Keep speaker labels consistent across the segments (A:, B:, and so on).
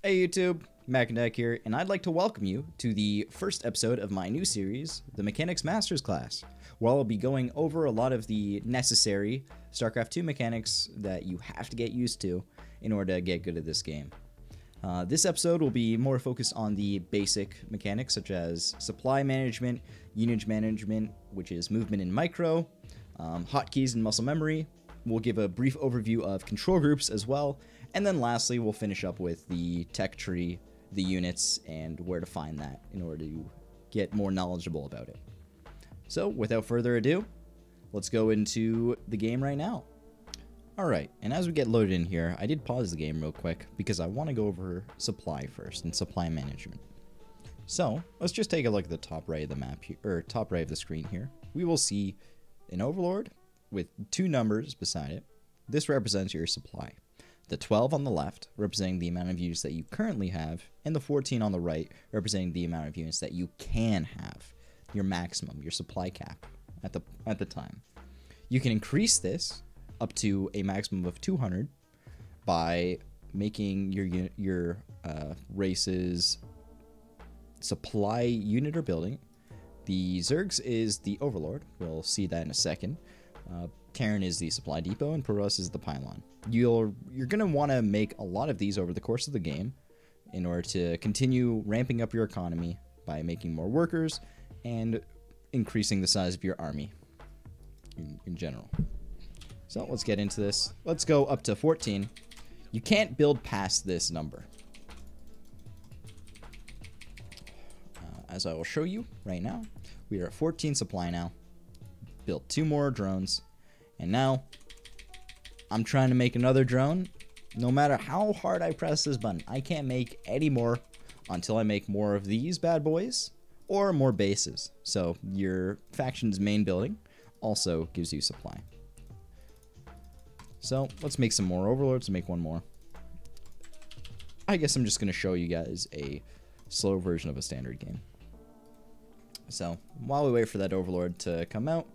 A: Hey YouTube, Macandek here, and I'd like to welcome you to the first episode of my new series, the Mechanics Masters class, where I'll be going over a lot of the necessary StarCraft 2 mechanics that you have to get used to in order to get good at this game. This episode will be more focused on the basic mechanics such as supply management, unit management, which is movement in micro, hotkeys and muscle memory. We'll give a brief overview of control groups as well, and then lastly we'll finish up with the tech tree, the units, and where to find that in order to get more knowledgeable about it. So without further ado, let's go into the game right now. Alright, and as we get loaded in here, I did pause the game real quick because I want to go over supply first and supply management. So let's just take a look at the top right of the map here, or top right of the screen here. We will see an overlord with two numbers beside it. This represents your supply. The 12 on the left representing the amount of units that you currently have, and the 14 on the right representing the amount of units that you can have, your maximum, your supply cap at the time. You can increase this up to a maximum of 200 by making your race's supply unit or building. The Zergs is the overlord. We'll see that in a second. Terran is the supply depot, and Protoss is the pylon. You're gonna want to make a lot of these over the course of the game in order to continue ramping up your economy by making more workers and increasing the size of your army in general. So let's get into this. Let's go up to 14. You can't build past this number. As I will show you right now, we are at 14 supply now. Built 2 more drones, and now I'm trying to make another drone. No matter how hard I press this button, I can't make any more until I make more of these bad boys or more bases. So your faction's main building also gives you supply. So let's make some more overlords. Make one more. I guess I'm just going to show you guys a slow version of a standard game. So while we wait for that overlord to come out,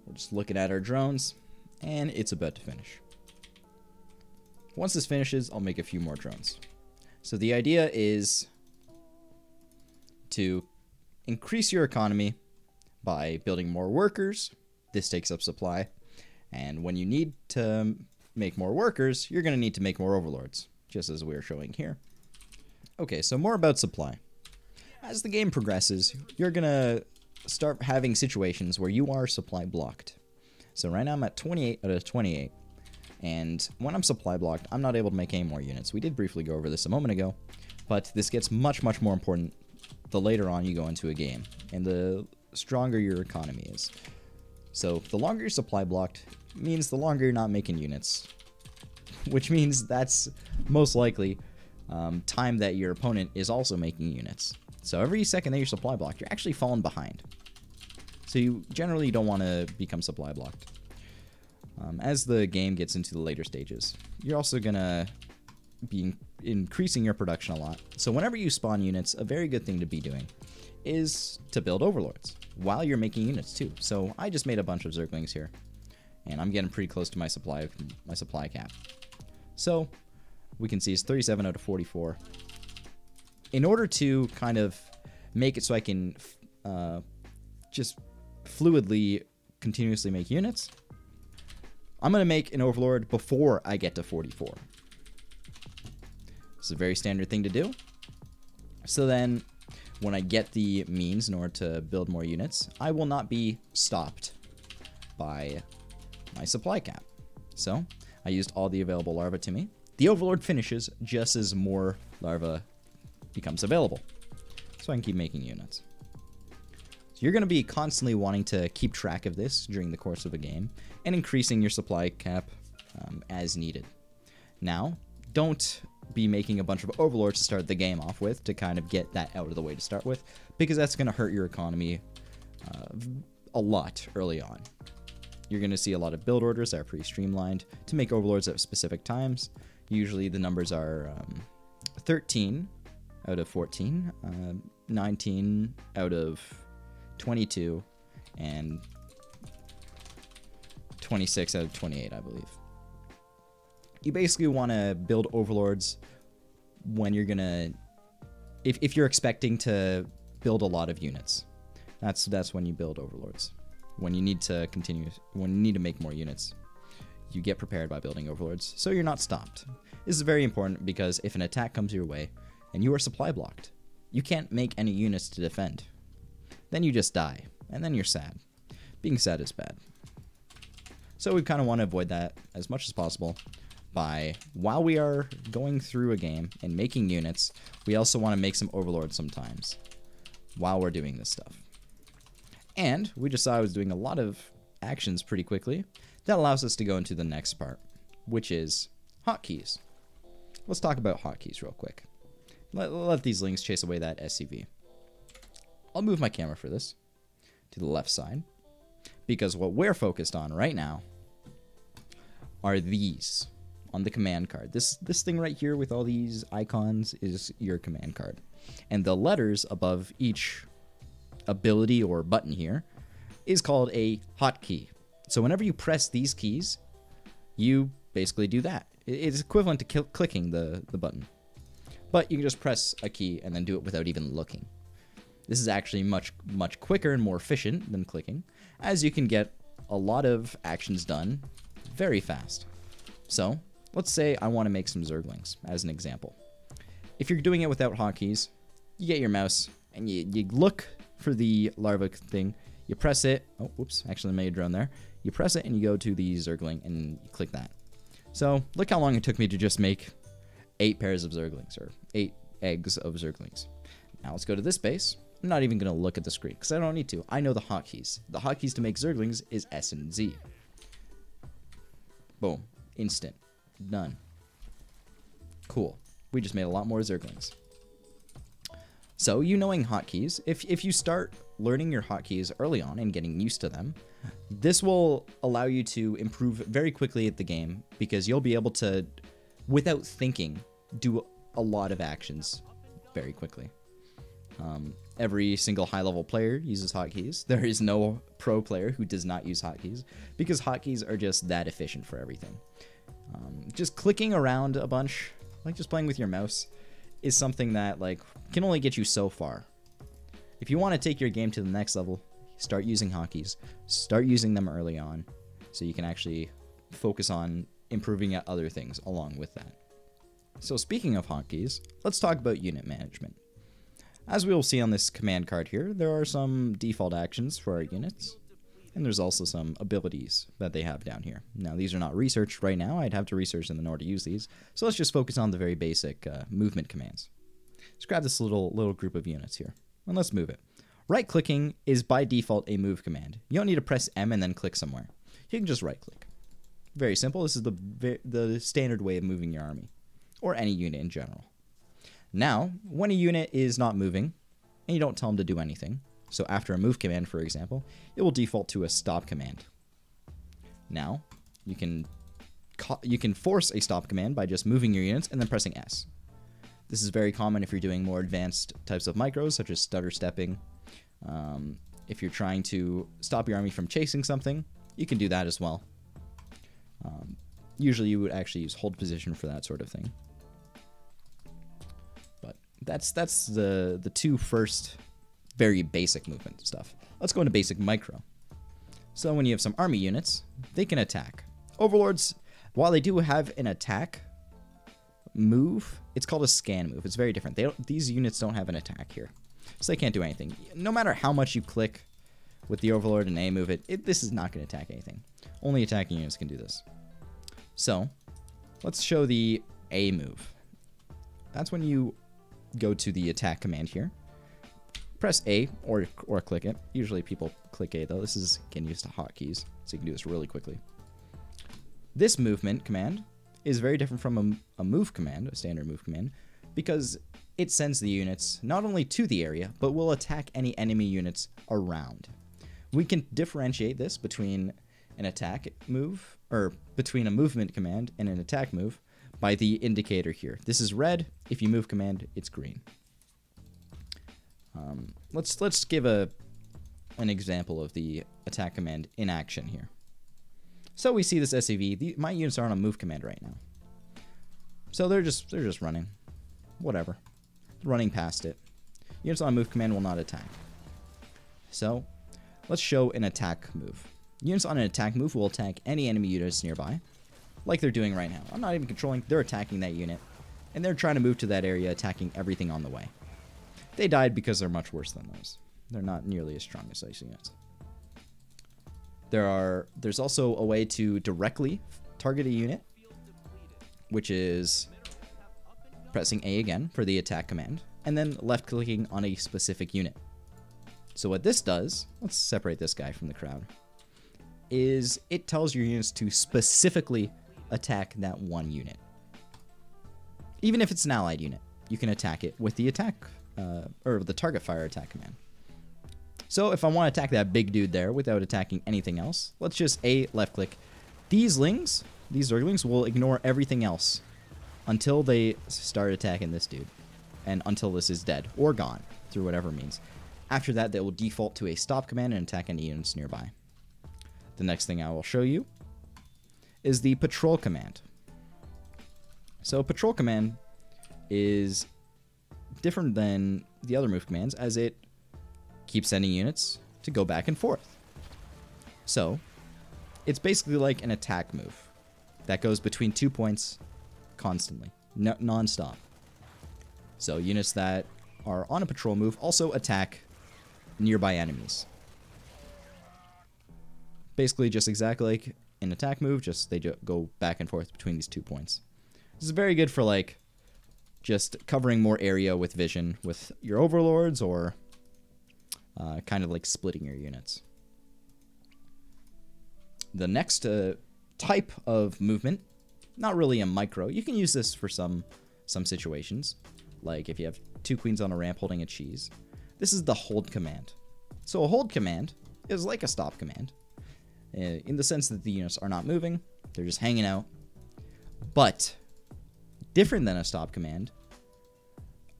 A: we're just looking at our drones, and it's about to finish. Once this finishes, I'll make a few more drones. So the idea is to increase your economy by building more workers. This takes up supply. And when you need to make more workers, you're going to need to make more overlords, just as we're showing here. Okay, so more about supply. As the game progresses, you're going to start having situations where you are supply blocked. So right now I'm at 28 out of 28. And when I'm supply blocked, I'm not able to make any more units. We did briefly go over this a moment ago, but this gets much, much more important the later on you go into a game, and the stronger your economy is. So the longer you're supply blocked means the longer you're not making units, which means that's most likely time that your opponent is also making units. So every second that you're supply blocked, you're actually falling behind. So you generally don't want to become supply blocked. As the game gets into the later stages, you're also going to be increasing your production a lot. So whenever you spawn units, a very good thing to be doing is to build overlords while you're making units too. So I just made a bunch of Zerglings here, and I'm getting pretty close to my supply cap. So we can see it's 37 out of 44. In order to kind of make it so I can just fluidly continuously make units, I'm going to make an overlord before I get to 44. This is a very standard thing to do. So then when I get the means in order to build more units, I will not be stopped by my supply cap. So I used all the available larvae to me. The overlord finishes just as more larvae becomes available, so I can keep making units. So you're going to be constantly wanting to keep track of this during the course of a game and increasing your supply cap as needed. Now, don't be making a bunch of overlords to start the game off with to kind of get that out of the way to start with, because that's going to hurt your economy a lot early on. You're going to see a lot of build orders that are pretty streamlined to make overlords at specific times. Usually the numbers are 13 out of 14, 19 out of 22, and 26 out of 28, I believe. You basically want to build overlords when you're gonna, if you're expecting to build a lot of units. That's when you build overlords. When you need to when you need to make more units, you get prepared by building overlords, so you're not stopped. This is very important because if an attack comes your way and you are supply blocked, you can't make any units to defend. Then you just die, and then you're sad. Being sad is bad. So we kind of want to avoid that as much as possible by, while we are going through a game and making units, we also want to make some overlords sometimes while we're doing this stuff. And we just saw I was doing a lot of actions pretty quickly. That allows us to go into the next part, which is hotkeys. Let's talk about hotkeys real quick. Let these links chase away that SCV. I'll move my camera for this to the left side, because what we're focused on right now are these on the command card. This thing right here with all these icons is your command card. And the letters above each ability or button here is called a hotkey. So whenever you press these keys, you basically do that. It's equivalent to clicking the button. But you can just press a key and then do it without even looking. This is actually much quicker and more efficient than clicking, as you can get a lot of actions done very fast. So let's say I want to make some Zerglings as an example. If you're doing it without hotkeys, you get your mouse and you look for the larva thing, you press it. Oh, whoops, actually made a drone there. You press it and you go to the Zergling and you click that. So look how long it took me to just make 8 pairs of Zerglings, or 8 eggs of Zerglings. Now let's go to this base. I'm not even going to look at the screen because I don't need to. I know the hotkeys. The hotkeys to make Zerglings is S and Z. Boom. Instant. Done. Cool. We just made a lot more Zerglings. So, you knowing hotkeys, if you start learning your hotkeys early on and getting used to them, this will allow you to improve very quickly at the game, because you'll be able to, without thinking, do a lot of actions very quickly. Every single high-level player uses hotkeys. There is no pro player who does not use hotkeys, because hotkeys are just that efficient for everything. Just clicking around a bunch, like just playing with your mouse, is something that can only get you so far. If you want to take your game to the next level, start using hotkeys. Start using them early on, so you can actually focus on improving at other things along with that. So speaking of hotkeys, let's talk about unit management. As we will see on this command card here, there are some default actions for our units, and there's also some abilities that they have down here. Now, these are not researched right now. I'd have to research them in order to use these, so let's just focus on the very basic movement commands. Let's grab this little group of units here, and let's move it. Right-clicking is by default a move command. You don't need to press M and then click somewhere. You can just right-click. Very simple. This is the standard way of moving your army, or any unit in general. Now, when a unit is not moving, and you don't tell them to do anything, so after a move command, for example, it will default to a stop command. Now, you can force a stop command by just moving your units and then pressing S. This is very common if you're doing more advanced types of micros, such as stutter stepping. If you're trying to stop your army from chasing something, you can do that as well. Usually you would actually use hold position for that sort of thing. But that's the two first very basic movement stuff. Let's go into basic micro. So when you have some army units, they can attack. Overlords, while they do have an attack move, it's called a scan move. It's very different. These units don't have an attack here, so they can't do anything. No matter how much you click with the Overlord and A move this is not going to attack anything. Only attacking units can do this. So let's show the A move. That's when you go to the attack command here. Press A or click it. Usually people click A though. This is getting used to hotkeys, so you can do this really quickly. This movement command is very different from a move command, a standard move command, because it sends the units not only to the area, but will attack any enemy units around. We can differentiate this between an attack move, or between a movement command and an attack move, by the indicator here. This is red. If you move command, it's green. Let's give an example of the attack command in action here. So we see this SCV. My units are on a move command right now. So they're just running. whatever. Running past it. Units on a move command will not attack. So, let's show an attack move. Units on an attack move will attack any enemy units nearby, like they're doing right now. I'm not even controlling, they're attacking that unit, and they're trying to move to that area, attacking everything on the way. They died because they're much worse than those. They're not nearly as strong as those units. There's also a way to directly target a unit, which is pressing A again for the attack command, and then left-clicking on a specific unit. So what this does, let's separate this guy from the crowd, is it tells your units to specifically attack that one unit. Even if it's an allied unit, you can attack it with the attack, or the target fire attack command. So if I want to attack that big dude there without attacking anything else, let's just A, left click. These Zerglings will ignore everything else until they start attacking this dude, and until this is dead or gone through whatever means. After that, they will default to a stop command and attack any units nearby. The next thing I will show you is the patrol command. So patrol command is different than the other move commands, as it keeps sending units to go back and forth. So it's basically like an attack move that goes between 2 points constantly, non-stop. So units that are on a patrol move also attack nearby enemies. Basically just exactly like an attack move, just they go back and forth between these 2 points. This is very good for like just covering more area with vision with your overlords, or kind of like splitting your units. The next type of movement, not really a micro. You can use this for some situations, like if you have 2 queens on a ramp holding a cheese. This is the hold command. So a hold command is like a stop command, in the sense that the units are not moving, they're just hanging out. But different than a stop command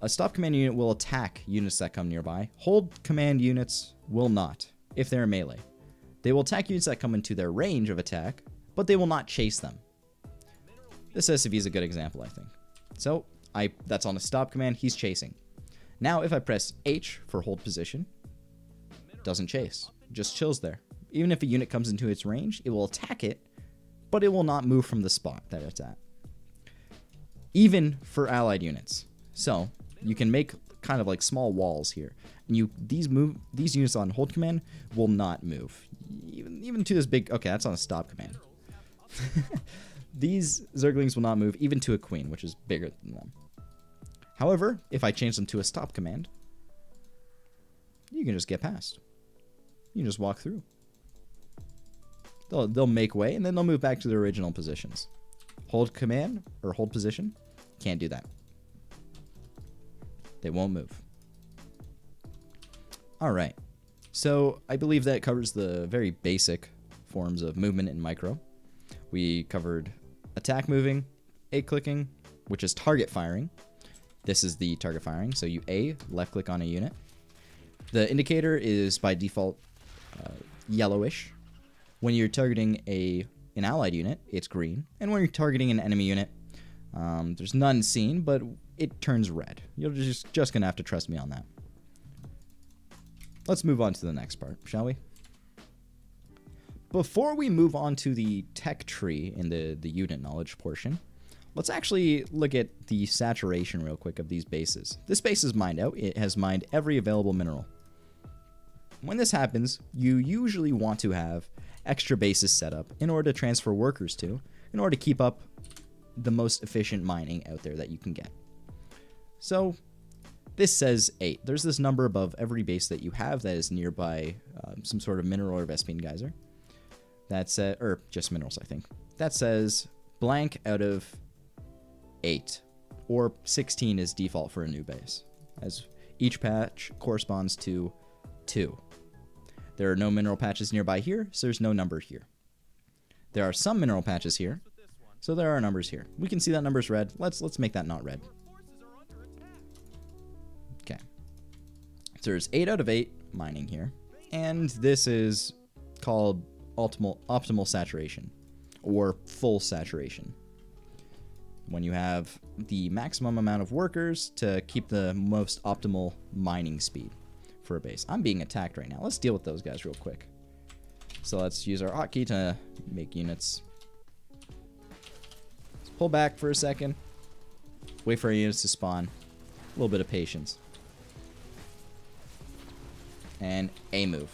A: unit will attack units that come nearby. Hold command units will not, if they're melee. They will attack units that come into their range of attack, but they will not chase them. This SCV is a good example, I think. So that's on a stop command, he's chasing. Now if I press H for hold position, doesn't chase, just chills there. Even if a unit comes into its range, it will attack it, but it will not move from the spot that it's at. Even for allied units. So you can make kind of like small walls here, and these units on hold command will not move, even to this big. Okay, that's on a stop command. These Zerglings will not move even to a queen, which is bigger than them. However, if I change them to a stop command, you can just get past. You can just walk through. They'll make way, and then they'll move back to their original positions. Hold command, or hold position, can't do that. They won't move. Alright, so I believe that covers the very basic forms of movement in micro. We covered attack moving, A clicking, which is target firing. This is the target firing, so you A, left click on a unit. The indicator is by default yellowish. When you're targeting an allied unit, it's green. And when you're targeting an enemy unit, there's none seen, but it turns red. You're just going to have to trust me on that. Let's move on to the next part, shall we? Before we move on to the tech tree in the unit knowledge portion, let's actually look at the saturation real quick of these bases. This base is mined out. It has mined every available mineral. When this happens, you usually want to have extra bases set up in order to transfer workers to, in order to keep up the most efficient mining out there that you can get. So this says 8. There's this number above every base that you have that is nearby some sort of mineral or Vespene geyser. That's or just minerals, I think. That says blank out of 8, or 16 is default for a new base, as each patch corresponds to 2. There are no mineral patches nearby here, so there's no number here. There are some mineral patches here, so there are numbers here. We can see that number's red. Let's make that not red. Okay. So there's 8 out of 8 mining here, and this is called optimal saturation, or full saturation. when you have the maximum amount of workers to keep the most optimal mining speed for a base. I'm being attacked right now. Let's deal with those guys real quick. So let's use our hotkey to make units. Let's pull back for a second. Wait for our units to spawn. A little bit of patience. And A move.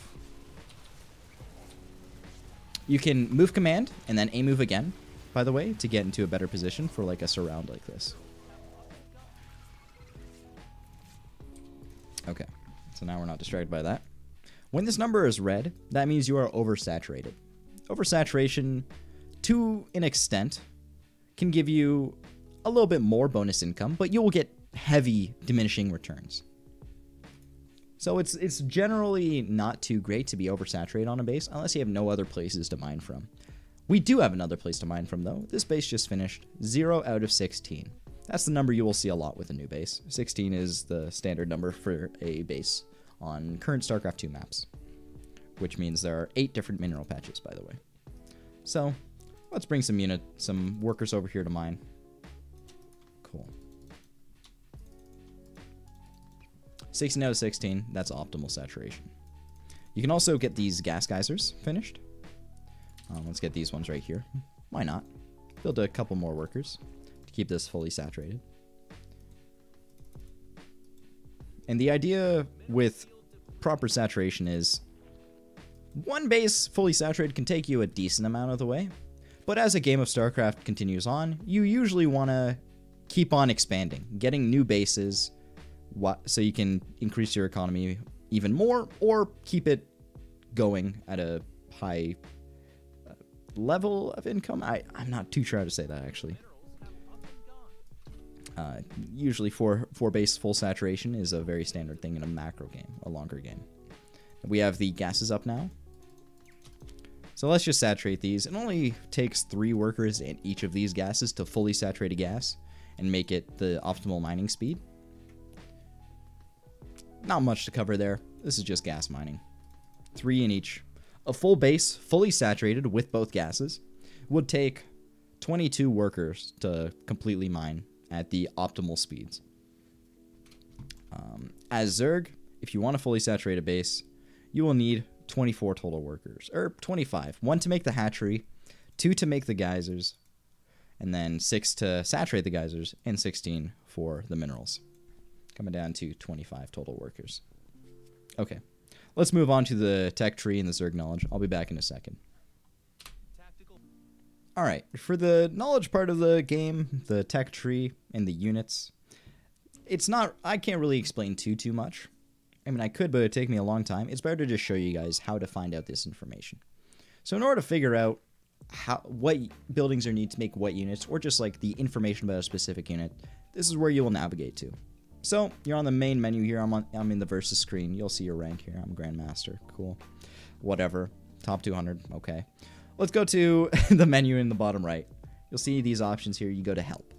A: You can move command and then A move again, by the way, to get into a better position for like a surround like this. Okay, so now we're not distracted by that. When this number is red, that means you are oversaturated. Oversaturation, to an extent, can give you a little bit more bonus income, but you will get heavy diminishing returns. So it's generally not too great to be oversaturated on a base unless you have no other places to mine from. We do have another place to mine from though. This base just finished 0 out of 16. That's the number you will see a lot with a new base. 16 is the standard number for a base on current StarCraft 2 maps, which means there are 8 different mineral patches, by the way. So let's bring some workers over here to mine. Cool. 16 out of 16, that's optimal saturation. You can also get these gas geysers finished. Let's get these ones right here. Why not? Build a couple more workers to keep this fully saturated. And the idea with proper saturation is one base fully saturated can take you a decent amount of the way, but as a game of StarCraft continues on, you usually want to keep on expanding, getting new bases so you can increase your economy even more or keep it going at a high level of income. I'm not too sure how to say that actually. Usually 4 base full saturation is a very standard thing in a macro game, a longer game. We have the gases up now. So let's just saturate these. It only takes 3 workers in each of these gases to fully saturate a gas and make it the optimal mining speed. Not much to cover there. This is just gas mining. 3 in each. A full base, fully saturated with both gases, would take 22 workers to completely mine at the optimal speeds. As Zerg, if you want to fully saturate a base, you will need 24 total workers, or 25. 1 to make the hatchery, 2 to make the geysers, and then 6 to saturate the geysers, and 16 for the minerals. Coming down to 25 total workers. Okay, let's move on to the tech tree and the Zerg knowledge. I'll be back in a second. Alright, for the knowledge part of the game, the tech tree and the units, I can't really explain too much. I mean, I could, but it'd take me a long time. It's better to just show you guys how to find out this information. So in order to figure out what buildings are needed to make what units, or just like the information about a specific unit, this is where you will navigate to. So you're on the main menu here. I'm in the versus screen. You'll see your rank here. I'm Grandmaster. Cool. Whatever. Top 200. Okay. Let's go to the menu in the bottom right. You'll see these options here. You go to help.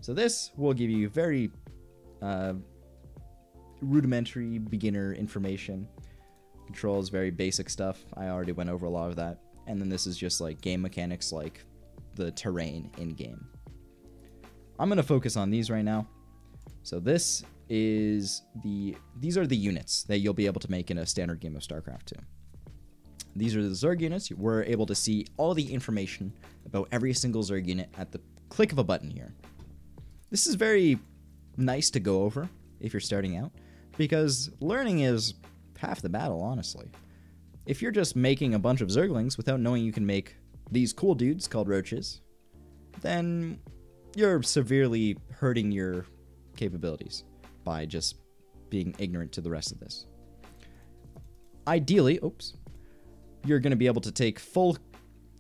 A: So this will give you very rudimentary beginner information. Controls, very basic stuff. I already went over a lot of that. And then this is just like game mechanics, like the terrain in game. I'm going to focus on these right now. So these are the units that you'll be able to make in a standard game of StarCraft 2. These are the Zerg units. We're able to see all the information about every single Zerg unit at the click of a button here. This is very nice to go over if you're starting out, because learning is half the battle, honestly. If you're just making a bunch of Zerglings without knowing you can make these cool dudes called roaches, then you're severely hurting your capabilities by just being ignorant to the rest of this. Ideally, you're going to be able to take full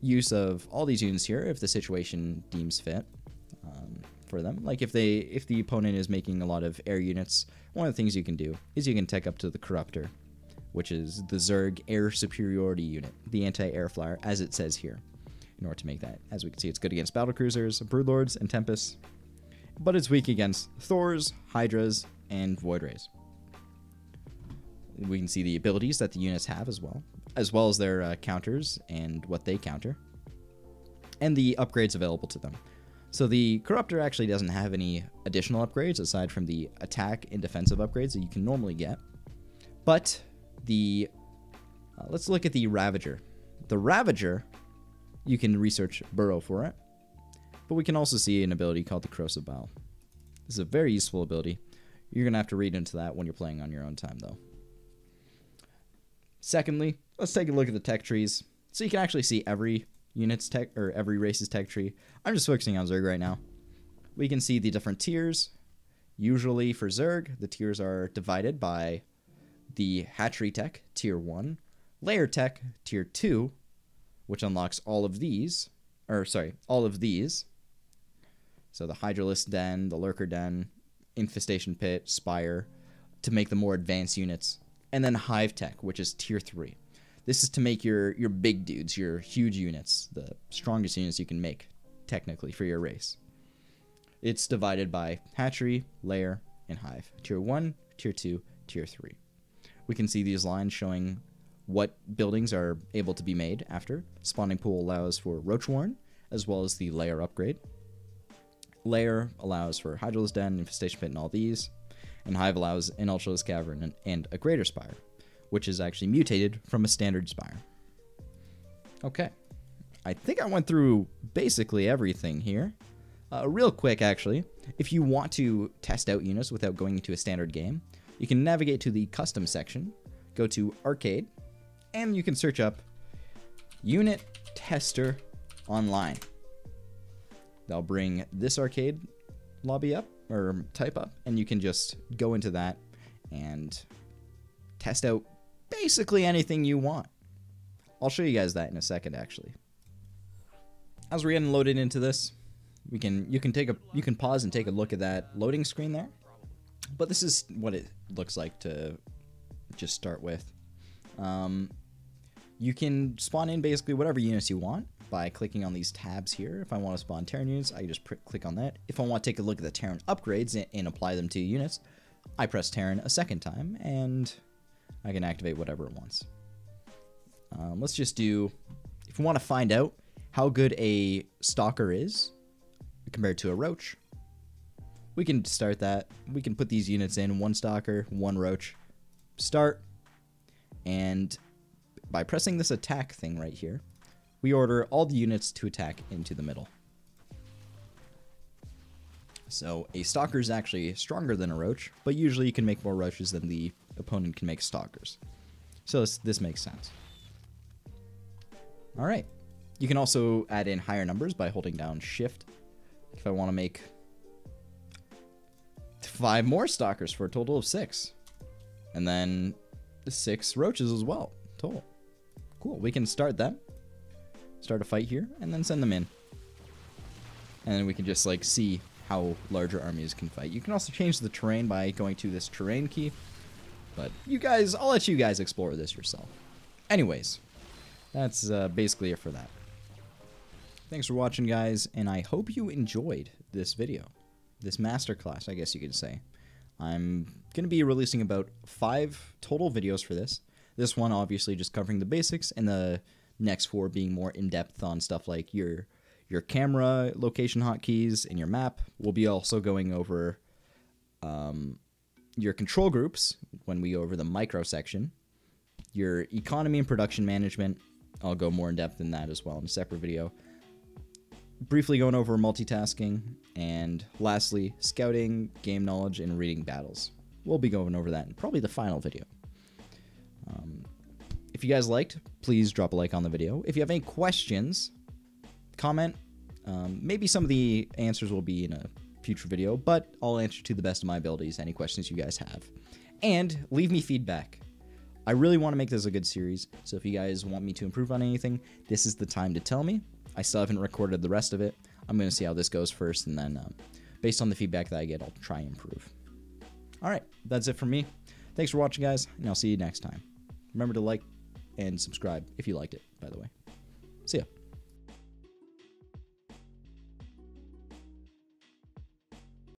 A: use of all these units here if the situation deems fit for them. Like if the opponent is making a lot of air units, one of the things you can do is you can tech up to the Corruptor, which is the Zerg Air Superiority Unit, the anti-air flyer, as it says here, in order to make that. As we can see, it's good against battlecruisers, broodlords, and tempests, but it's weak against Thors, Hydras, and Void Rays. We can see the abilities that the units have as well as their counters and what they counter, and the upgrades available to them. So the Corruptor actually doesn't have any additional upgrades aside from the attack and defensive upgrades that you can normally get. But the let's look at the Ravager. The Ravager, you can research Burrow for it, but we can also see an ability called the Corrosive Bile. This is a very useful ability. You're going to have to read into that when you're playing on your own time, though. Secondly, let's take a look at the tech trees. So you can actually see every unit's tech, or every race's tech tree. I'm just focusing on Zerg right now. We can see the different tiers. Usually for Zerg, the tiers are divided by the hatchery tech, tier 1, layer tech, tier 2, which unlocks all of these, all of these. So the Hydralisk Den, the Lurker Den, Infestation Pit, Spire, to make the more advanced units. And then Hive Tech, which is tier 3. This is to make your big dudes, your huge units, the strongest units you can make, technically, for your race. It's divided by Hatchery, Layer, and Hive. Tier 1, Tier 2, Tier 3. We can see these lines showing what buildings are able to be made after. Spawning Pool allows for Roach Warren, as well as the Layer upgrade. Layer allows for Hydralisk Den, Infestation Pit, and all these. And Hive allows an Ultralisk Cavern and a Greater Spire, which is actually mutated from a standard Spire. Okay. I think I went through basically everything here. Real quick, actually, if you want to test out units without going into a standard game, you can navigate to the Custom section, go to Arcade, and you can search up Unit Tester Online. They'll bring this arcade lobby up, or type up, and you can just go into that and test out basically anything you want. I'll show you guys that in a second, actually. As we're getting loaded into this, you can pause and take a look at that loading screen there. But this is what it looks like to just start with. You can spawn in basically whatever units you want by clicking on these tabs here. If I want to spawn Terran units, I just click on that. If I want to take a look at the Terran upgrades and apply them to units, I press Terran a second time, and I can activate whatever it wants. Let's just do, if we want to find out how good a Stalker is compared to a Roach, we can start that. We can put these units in, 1 Stalker, 1 Roach, start, and by pressing this attack thing right here, we order all the units to attack into the middle. So a Stalker is actually stronger than a Roach, but usually you can make more Roaches than the opponent can make Stalkers. So this makes sense. Alright. You can also add in higher numbers by holding down Shift. If I want to make 5 more Stalkers for a total of 6. And then 6 Roaches as well, total. Cool, we can start them. Start a fight here, and then send them in. And then we can just, like, see how larger armies can fight. You can also change the terrain by going to this terrain key. But you guys, I'll let you guys explore this yourself. Anyways, that's basically it for that. Thanks for watching, guys, and I hope you enjoyed this video. This masterclass, I guess you could say. I'm going to be releasing about 5 total videos for this. This one, obviously, just covering the basics, and the next 4 being more in-depth on stuff like your camera location hotkeys and your map. We'll be also going over your control groups when we go over the micro section. Your economy and production management, I'll go more in-depth in that as well in a separate video. Briefly going over multitasking, and lastly, scouting, game knowledge, and reading battles. We'll be going over that in probably the final video. If you guys liked, please drop a like on the video. If you have any questions, comment. Maybe some of the answers will be in a future video, but I'll answer to the best of my abilities any questions you guys have. And leave me feedback. I really want to make this a good series, so if you guys want me to improve on anything, this is the time to tell me. I still haven't recorded the rest of it. I'm going to see how this goes first, and then based on the feedback that I get, I'll try and improve. Alright, that's it from me. Thanks for watching, guys, and I'll see you next time. Remember to like and subscribe if you liked it, by the way. See ya.